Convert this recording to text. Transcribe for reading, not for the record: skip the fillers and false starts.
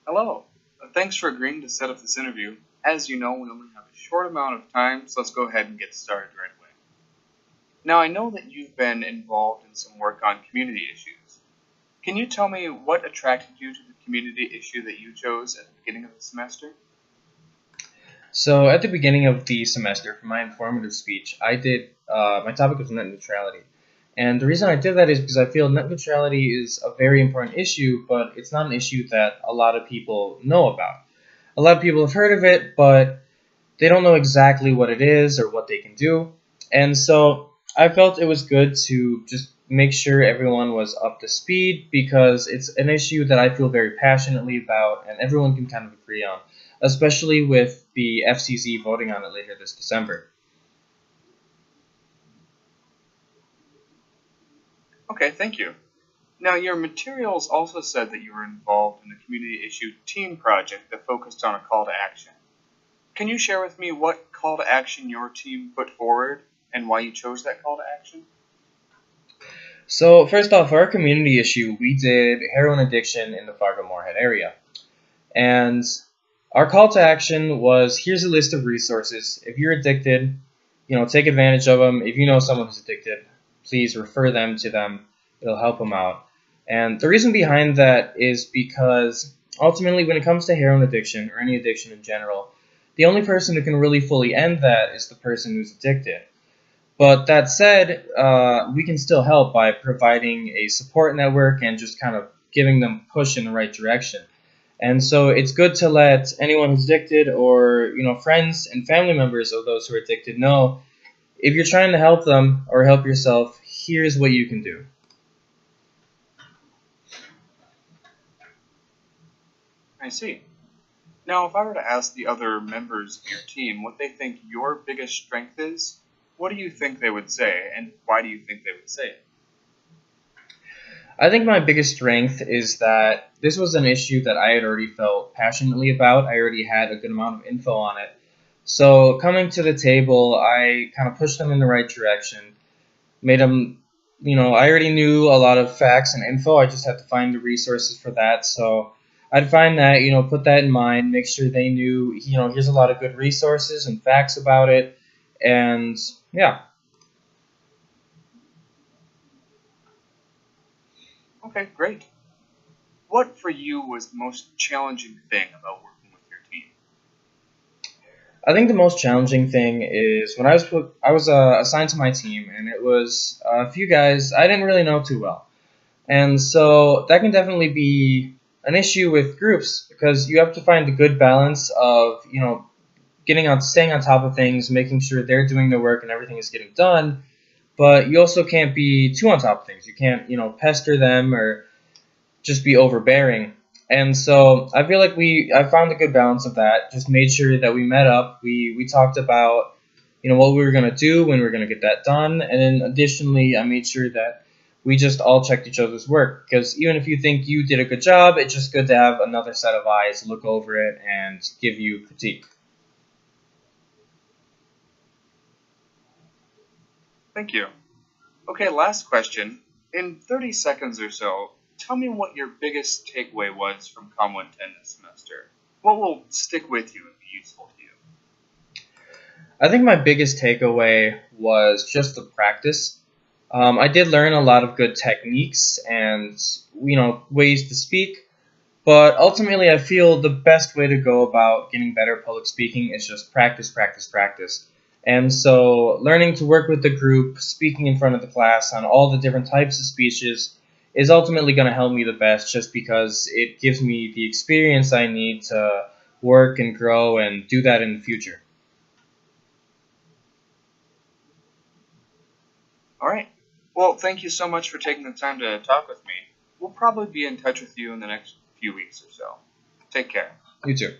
Hello. Thanks for agreeing to set up this interview. As you know, we only have a short amount of time, so let's go ahead and get started right away. Now, I know that you've been involved in some work on community issues. Can you tell me what attracted you to the community issue that you chose at the beginning of the semester? So at the beginning of the semester, for my informative speech, I did my topic was net neutrality, and the reason I did that is because I feel net neutrality is a very important issue, but it's not an issue that a lot of people know about. A lot of people have heard of it, but they don't know exactly what it is or what they can do, and so I felt it was good to just make sure everyone was up to speed because it's an issue that I feel very passionately about, and everyone can kind of agree on, especially with the FCC voting on it later this December. Okay, thank you. Now, your materials also said that you were involved in a community issue team project that focused on a call to action. Can you share with me what call to action your team put forward and why you chose that call to action? So first off, for our community issue, we did heroin addiction in the Fargo-Moorhead area. And our call to action was here's a list of resources. If you're addicted, take advantage of them. If you know someone who's addicted, please refer them to them. It'll help them out. And the reason behind that is because ultimately, when it comes to heroin addiction or any addiction in general, the only person who can really fully end that is the person who's addicted. But that said, we can still help by providing a support network and just kind of giving them push in the right direction. And so it's good to let anyone who's addicted or friends and family members of those who are addicted know if you're trying to help them or help yourself, here's what you can do. I see. Now, if I were to ask the other members of your team what they think your biggest strength is, what do you think they would say, and why do you think they would say it? I think my biggest strength is that this was an issue that I had already felt passionately about. I already had a good amount of info on it. So coming to the table, I kind of pushed them in the right direction, made them, I already knew a lot of facts and info. I just had to find the resources for that. So I'd find that, put that in mind, make sure they knew, here's a lot of good resources and facts about it. And yeah. Okay, great. What for you was the most challenging thing about working with your team? I think the most challenging thing is when I was assigned to my team, and it was a few guys I didn't really know too well, and so that can definitely be an issue with groups because you have to find a good balance of staying on top of things, making sure they're doing their work and everything is getting done, but you also can't be too on top of things. You can't pester them or just be overbearing. And so I feel like I found a good balance of that. Just made sure that we met up. We talked about what we were gonna do when we were gonna get that done, and then additionally I made sure that we just all checked each other's work because even if you think you did a good job, it's just good to have another set of eyes look over it and give you critique. Thank you. Okay, last question. In 30 seconds or so, tell me what your biggest takeaway was from Com 110 this semester. What will stick with you and be useful to you? I think my biggest takeaway was just the practice. I did learn a lot of good techniques and ways to speak, but ultimately I feel the best way to go about getting better at public speaking is just practice, practice, practice. And so learning to work with the group, speaking in front of the class on all the different types of speeches is ultimately going to help me the best just because it gives me the experience I need to work and grow and do that in the future. All right. Well, thank you so much for taking the time to talk with me. We'll probably be in touch with you in the next few weeks or so. Take care. You too.